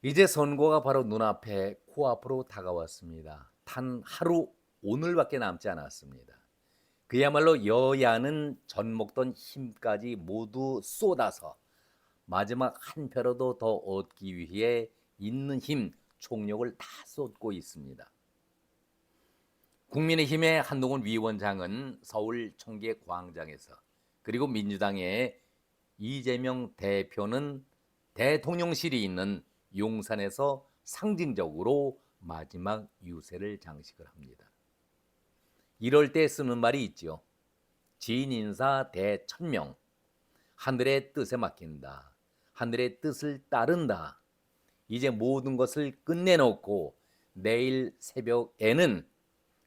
이제 선거가 바로 눈앞에 코앞으로 다가왔습니다. 단 하루 오늘밖에 남지 않았습니다. 그야말로 여야는 젖먹던 힘까지 모두 쏟아서 마지막 한 표라도 더 얻기 위해 있는 힘, 총력을 다 쏟고 있습니다. 국민의힘의 한동훈 위원장은 서울 청계광장에서, 그리고 민주당의 이재명 대표는 대통령실이 있는 용산에서 상징적으로 마지막 유세를 장식을 합니다. 이럴 때 쓰는 말이 있죠. 진인사 대천명, 하늘의 뜻에 맡긴다. 하늘의 뜻을 따른다. 이제 모든 것을 끝내놓고 내일 새벽에는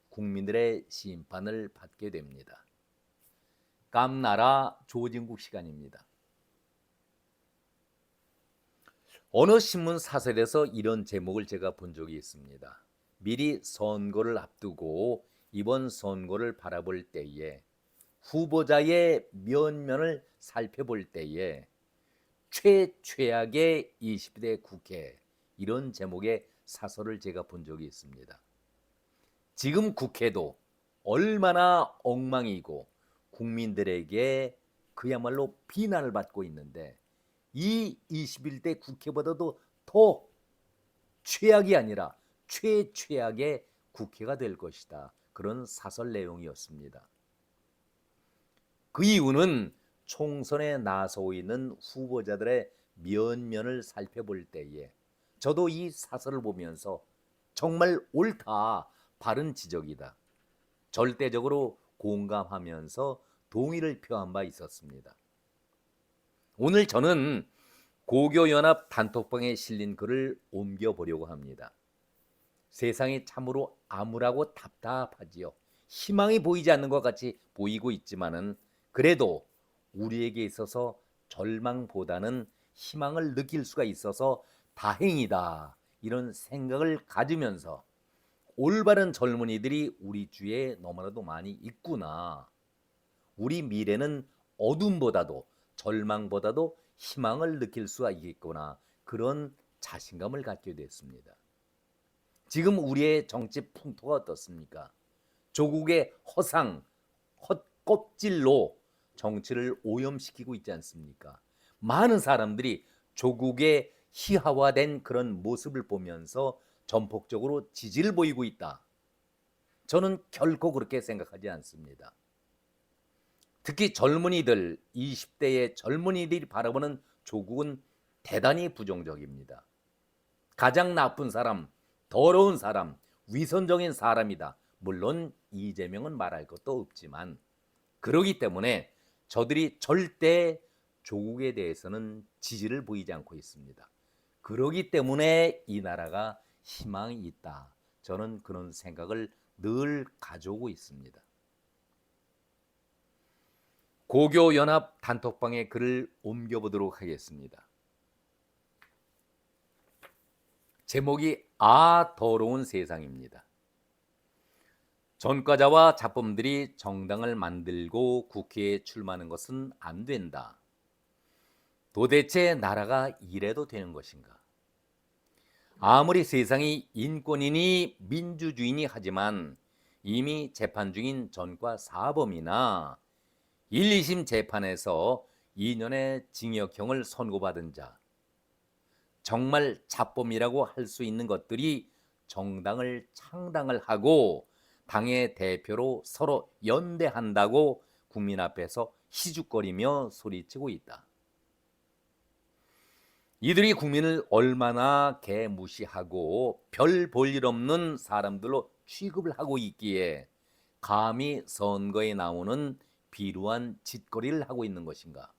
국민들의 심판을 받게 됩니다. 깜나라 조진국 시간입니다. 어느 신문 사설에서 이런 제목을 제가 본 적이 있습니다. 미리 선거를 앞두고 이번 선거를 바라볼 때에 후보자의 면면을 살펴볼 때에 최악의 20대 국회, 이런 제목의 사설을 제가 본 적이 있습니다. 지금 국회도 얼마나 엉망이고 국민들에게 그야말로 비난을 받고 있는데 이 21대 국회보다도 더 최악이 아니라 최악의 국회가 될 것이다. 그런 사설 내용이었습니다. 그 이유는 총선에 나서고 있는 후보자들의 면면을 살펴볼 때에 저도 이 사설을 보면서 정말 옳다, 바른 지적이다, 절대적으로 공감하면서 동의를 표한 바 있었습니다. 오늘 저는 고교연합 단톡방에 실린 글을 옮겨보려고 합니다. 세상이 참으로 암울하고 답답하지요. 희망이 보이지 않는 것 같이 보이고 있지만은 그래도 우리에게 있어서 절망보다는 희망을 느낄 수가 있어서 다행이다, 이런 생각을 가지면서 올바른 젊은이들이 우리 주위에 너무나도 많이 있구나, 우리 미래는 어둠보다도 절망보다도 희망을 느낄 수가 있겠구나, 그런 자신감을 갖게 됐습니다. 지금 우리의 정치 풍토가 어떻습니까? 조국의 허상, 헛껍질로 정치를 오염시키고 있지 않습니까? 많은 사람들이 조국의 희화화된 그런 모습을 보면서 전폭적으로 지지를 보이고 있다. 저는 결코 그렇게 생각하지 않습니다. 특히 젊은이들, 20대의 젊은이들이 바라보는 조국은 대단히 부정적입니다. 가장 나쁜 사람, 더러운 사람, 위선적인 사람이다. 물론 이재명은 말할 것도 없지만, 그러기 때문에 저들이 절대 조국에 대해서는 지지를 보이지 않고 있습니다. 그러기 때문에 이 나라가 희망이 있다, 저는 그런 생각을 늘 가져오고 있습니다. 고교연합 단톡방에 글을 옮겨보도록 하겠습니다. 제목이 더러운 세상입니다. 전과자와 자범들이 정당을 만들고 국회에 출마하는 것은 안 된다. 도대체 나라가 이래도 되는 것인가? 아무리 세상이 인권이니 민주주의니 하지만 이미 재판 중인 전과 사범이나 1, 2심 재판에서 2년의 징역형을 선고받은 자, 정말 자범이라고 할 수 있는 것들이 정당을 창당을 하고 당의 대표로 서로 연대한다고 국민 앞에서 희죽거리며 소리치고 있다. 이들이 국민을 얼마나 개무시하고 별 볼 일 없는 사람들로 취급을 하고 있기에 감히 선거에 나오는 비루한 짓거리를 하고 있는 것인가?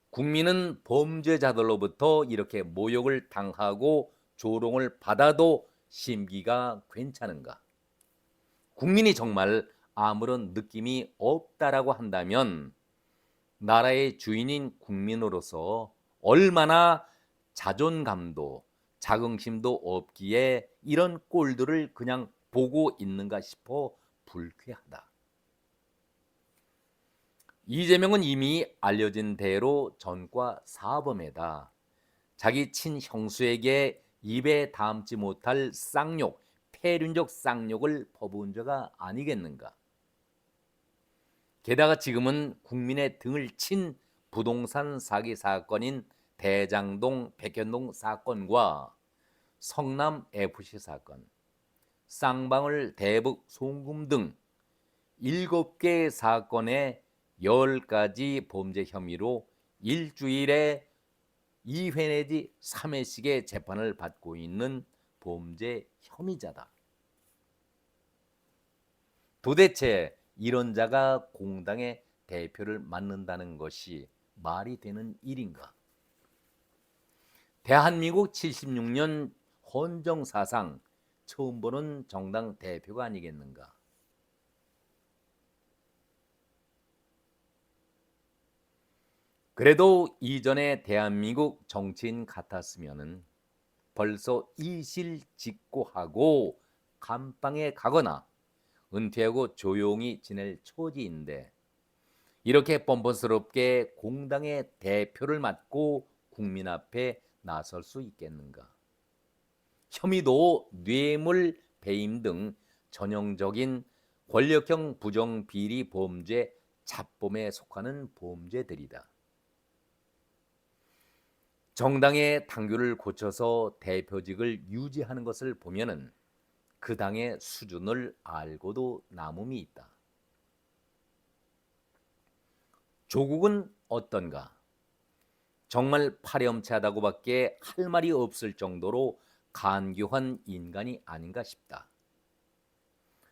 국민은 범죄자들로부터 이렇게 모욕을 당하고 조롱을 받아도 심기가 괜찮은가? 국민이 정말 아무런 느낌이 없다라고 한다면 나라의 주인인 국민으로서 얼마나 자존감도 자긍심도 없기에 이런 꼴들을 그냥 보고 있는가 싶어 불쾌하다. 이재명은 이미 알려진 대로 전과 사범에다 자기 친형수에게 입에 담지 못할 쌍욕, 폐륜적 쌍욕을 퍼부은 자가 아니겠는가? 게다가 지금은 국민의 등을 친 부동산 사기 사건인 대장동 백현동 사건과 성남 FC 사건, 쌍방울 대북 송금 등 7개의 사건의 10가지 범죄 혐의로 일주일에 2회 내지 3회씩의 재판을 받고 있는 범죄 혐의자다. 도대체 이런 자가 공당의 대표를 맡는다는 것이 말이 되는 일인가? 대한민국 76년 헌정사상 처음 보는 정당 대표가 아니겠는가? 그래도 이전에 대한민국 정치인 같았으면은 벌써 이실직고하고 감방에 가거나 은퇴하고 조용히 지낼 처지인데 이렇게 뻔뻔스럽게 공당의 대표를 맡고 국민 앞에 나설 수 있겠는가? 혐의도 뇌물, 배임 등 전형적인 권력형 부정비리 범죄 잡범에 속하는 범죄들이다. 정당의 당규를 고쳐서 대표직을 유지하는 것을 보면은 그 당의 수준을 알고도 남음이 있다. 조국은 어떤가? 정말 파렴치하다고밖에 할 말이 없을 정도로 간교한 인간이 아닌가 싶다.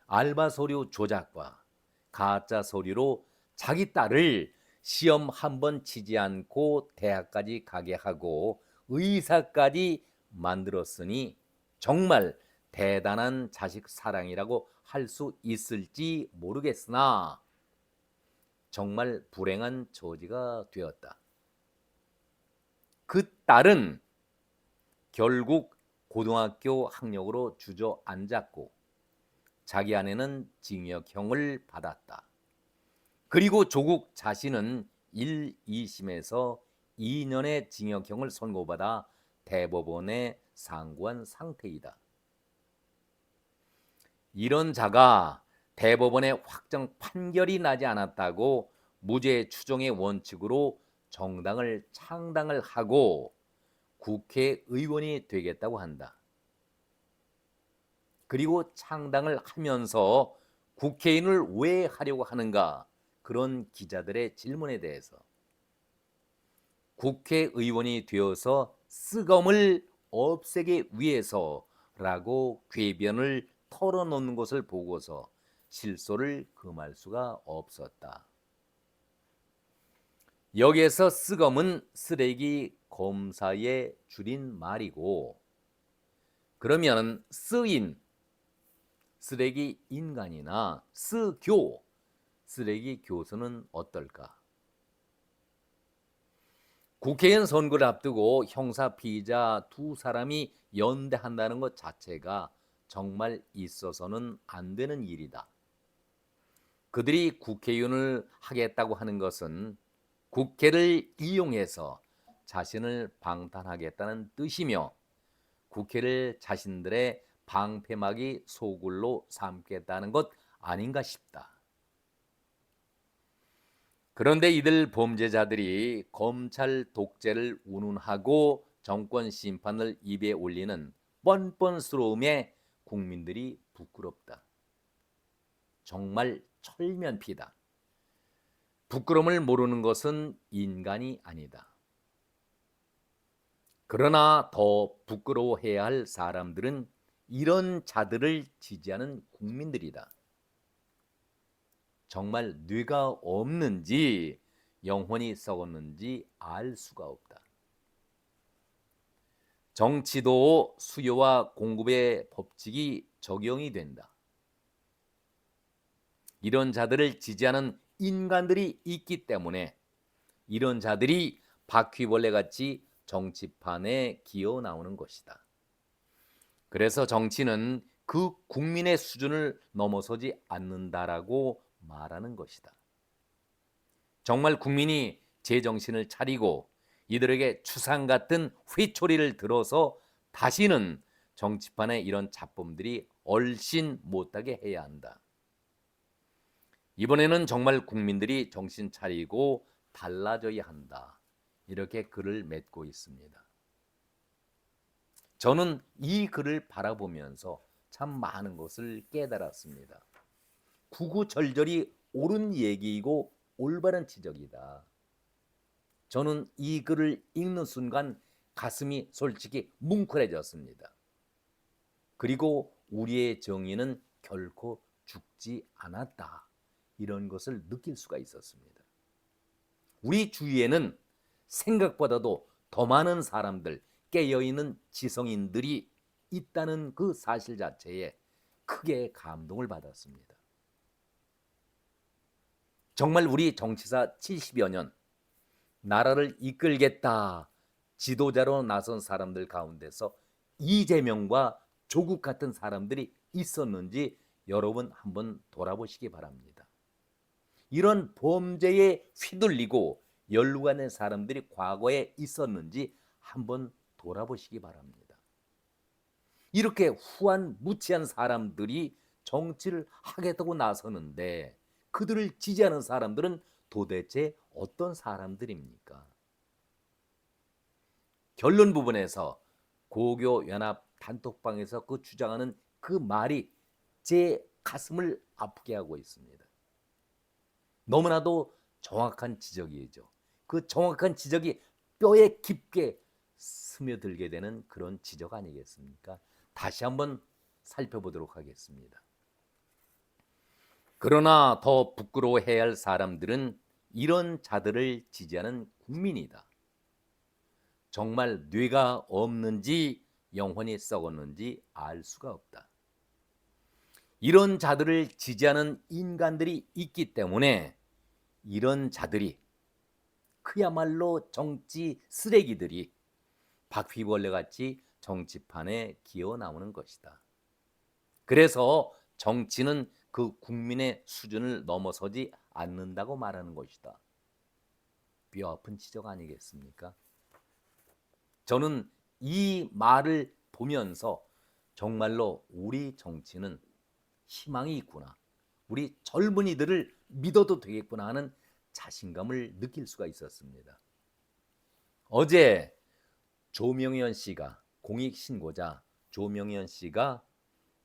알바 서류 조작과 가짜 서류로 자기 딸을 시험 한 번 치지 않고 대학까지 가게 하고 의사까지 만들었으니 정말 대단한 자식 사랑이라고 할 수 있을지 모르겠으나 정말 불행한 처지가 되었다. 그 딸은 결국 고등학교 학력으로 주저앉았고 자기 아내는 징역형을 받았다. 그리고 조국 자신은 1, 2심에서 2년의 징역형을 선고받아 대법원에 상고한 상태이다. 이런 자가 대법원의 확정 판결이 나지 않았다고 무죄 추정의 원칙으로 정당을 창당을 하고 국회의원이 되겠다고 한다. 그리고 창당을 하면서 국회의원을 왜 하려고 하는가? 그런 기자들의 질문에 대해서 국회의원이 되어서 쓰검을 없애기 위해서라고 궤변을 털어놓는 것을 보고서 실소를 금할 수가 없었다. 여기에서 쓰검은 쓰레기 검사의 줄인 말이고 그러면 쓰인 쓰레기 인간이나 쓰교 쓰레기 교수는 어떨까? 국회의원 선거를 앞두고 형사 피의자 두 사람이 연대한다는 것 자체가 정말 있어서는 안 되는 일이다. 그들이 국회의원을 하겠다고 하는 것은 국회를 이용해서 자신을 방탄하겠다는 뜻이며 국회를 자신들의 방패막이 소굴로 삼겠다는 것 아닌가 싶다. 그런데 이들 범죄자들이 검찰 독재를 운운하고 정권 심판을 입에 올리는 뻔뻔스러움에 국민들이 부끄럽다. 정말 철면피다. 부끄러움을 모르는 것은 인간이 아니다. 그러나 더 부끄러워해야 할 사람들은 이런 자들을 지지하는 국민들이다. 정말 뇌가 없는지 영혼이 썩었는지 알 수가 없다. 정치도 수요와 공급의 법칙이 적용이 된다. 이런 자들을 지지하는 인간들이 있기 때문에 이런 자들이 바퀴벌레같이 정치판에 기어 나오는 것이다. 그래서 정치는 그 국민의 수준을 넘어서지 않는다라고 말하는 것이다. 정말 국민이 제정신을 차리고 이들에게 추상 같은 회초리를 들어서 다시는 정치판에 이런 잡범들이 얼씬 못하게 해야 한다. 이번에는 정말 국민들이 정신 차리고 달라져야 한다. 이렇게 글을 맺고 있습니다. 저는 이 글을 바라보면서 참 많은 것을 깨달았습니다. 구구절절이 옳은 얘기이고 올바른 지적이다. 저는 이 글을 읽는 순간 가슴이 솔직히 뭉클해졌습니다. 그리고 우리의 정의는 결코 죽지 않았다. 이런 것을 느낄 수가 있었습니다. 우리 주위에는 생각보다도 더 많은 사람들, 깨어있는 지성인들이 있다는 그 사실 자체에 크게 감동을 받았습니다. 정말 우리 정치사 70여 년 나라를 이끌겠다 지도자로 나선 사람들 가운데서 이재명과 조국 같은 사람들이 있었는지 여러분 한번 돌아보시기 바랍니다. 이런 범죄에 휘둘리고 연루가 된 사람들이 과거에 있었는지 한번 돌아보시기 바랍니다. 이렇게 후한 무치한 사람들이 정치를 하겠다고 나서는데 그들을 지지하는 사람들은 도대체 어떤 사람들입니까? 결론 부분에서 고교연합 단톡방에서 그 주장하는 그 말이 제 가슴을 아프게 하고 있습니다. 너무나도 정확한 지적이죠. 그 정확한 지적이 뼈에 깊게 스며들게 되는 그런 지적 아니겠습니까? 다시 한번 살펴보도록 하겠습니다. 그러나 더 부끄러워해야 할 사람들은 이런 자들을 지지하는 국민이다. 정말 뇌가 없는지 영혼이 썩었는지 알 수가 없다. 이런 자들을 지지하는 인간들이 있기 때문에 이런 자들이 그야말로 정치 쓰레기들이 바퀴벌레같이 정치판에 기어 나오는 것이다. 그래서 정치는 그 국민의 수준을 넘어서지 않는다고 말하는 것이다. 뼈아픈 지적 아니겠습니까? 저는 이 말을 보면서 정말로 우리 정치는 희망이 있구나. 우리 젊은이들을 믿어도 되겠구나 하는 자신감을 느낄 수가 있었습니다. 어제 조명현 씨가 공익신고자 조명현 씨가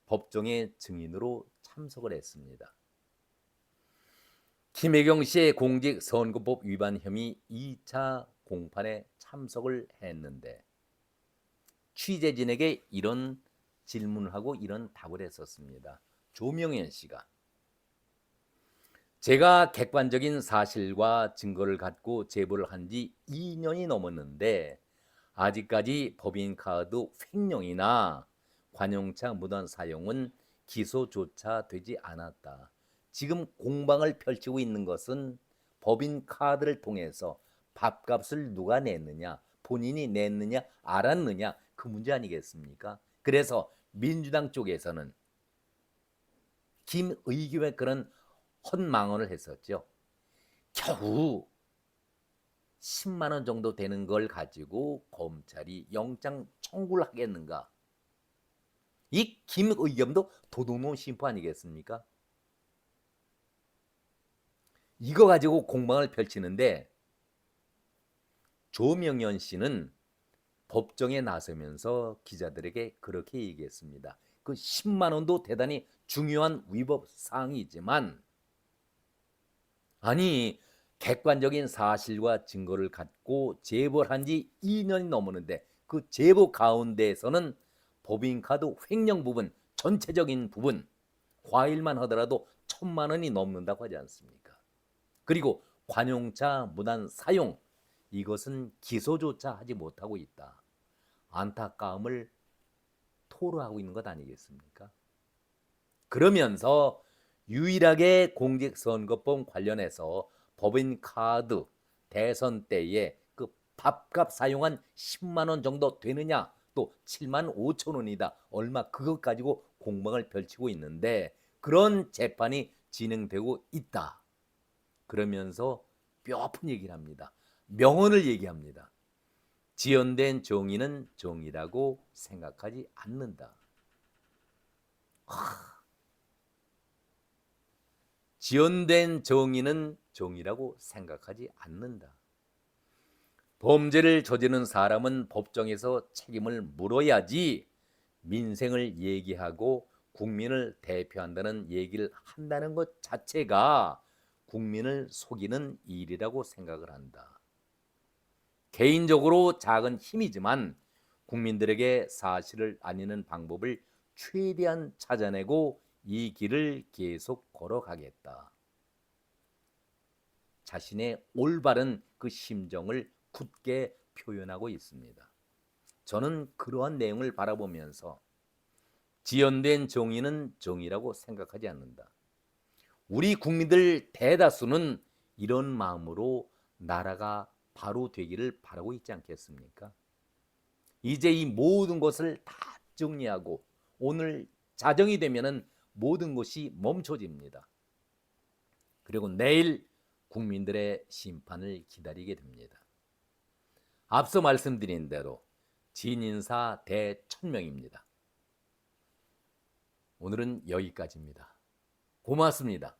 법정의 증인으로 참석을 했습니다. 김혜경 씨의 공직선거법 위반 혐의 2차 공판에 참석을 했는데 취재진에게 이런 질문을 하고 이런 답을 했었습니다. 조명현 씨가 제가 객관적인 사실과 증거를 갖고 제보를 한 지 2년이 넘었는데 아직까지 법인카드 횡령이나 관용차 무단 사용은 기소조차 되지 않았다. 지금 공방을 펼치고 있는 것은 법인카드를 통해서 밥값을 누가 냈느냐, 본인이 냈느냐, 알았느냐 그 문제 아니겠습니까? 그래서 민주당 쪽에서는 김의겸의 그런 헛망언을 했었죠. 겨우 10만 원 정도 되는 걸 가지고 검찰이 영장 청구를 하겠는가? 이 김의겸도 도둑놈 심포 아니겠습니까? 이거 가지고 공방을 펼치는데 조명현 씨는 법정에 나서면서 기자들에게 그렇게 얘기했습니다. 그 10만 원도 대단히 중요한 위법 사항이지만 아니 객관적인 사실과 증거를 갖고 제보를 한 지 2년이 넘었는데 그 제보 가운데에서는 법인카드 횡령 부분 전체적인 부분 과일만 하더라도 1,000만 원이 넘는다고 하지 않습니까? 그리고 관용차 무단 사용 이것은 기소조차 하지 못하고 있다. 안타까움을 토로하고 있는 것 아니겠습니까? 그러면서 유일하게 공직선거법 관련해서 법인카드 대선 때에 그 밥값 사용한 10만 원 정도 되느냐 또 7만 5천 원이다 얼마 그것 가지고 공방을 펼치고 있는데 그런 재판이 진행되고 있다. 그러면서 뼈아픈 얘기를 합니다. 명언을 얘기합니다. 지연된 정의는 정의라고 생각하지 않는다. 지연된 정의는 정의라고 생각하지 않는다. 범죄를 저지른 사람은 법정에서 책임을 물어야지 민생을 얘기하고 국민을 대표한다는 얘기를 한다는 것 자체가 국민을 속이는 일이라고 생각을 한다. 개인적으로 작은 힘이지만 국민들에게 사실을 알리는 방법을 최대한 찾아내고 이 길을 계속 걸어가겠다. 자신의 올바른 그 심정을 굳게 표현하고 있습니다. 저는 그러한 내용을 바라보면서 지연된 정의는 정의라고 생각하지 않는다. 우리 국민들 대다수는 이런 마음으로 나라가 바로 되기를 바라고 있지 않겠습니까? 이제 이 모든 것을 다 정리하고 오늘 자정이 되면은 모든 것이 멈춰집니다. 그리고 내일 국민들의 심판을 기다리게 됩니다. 앞서 말씀드린 대로 진인사 대천명입니다. 오늘은 여기까지입니다. 고맙습니다.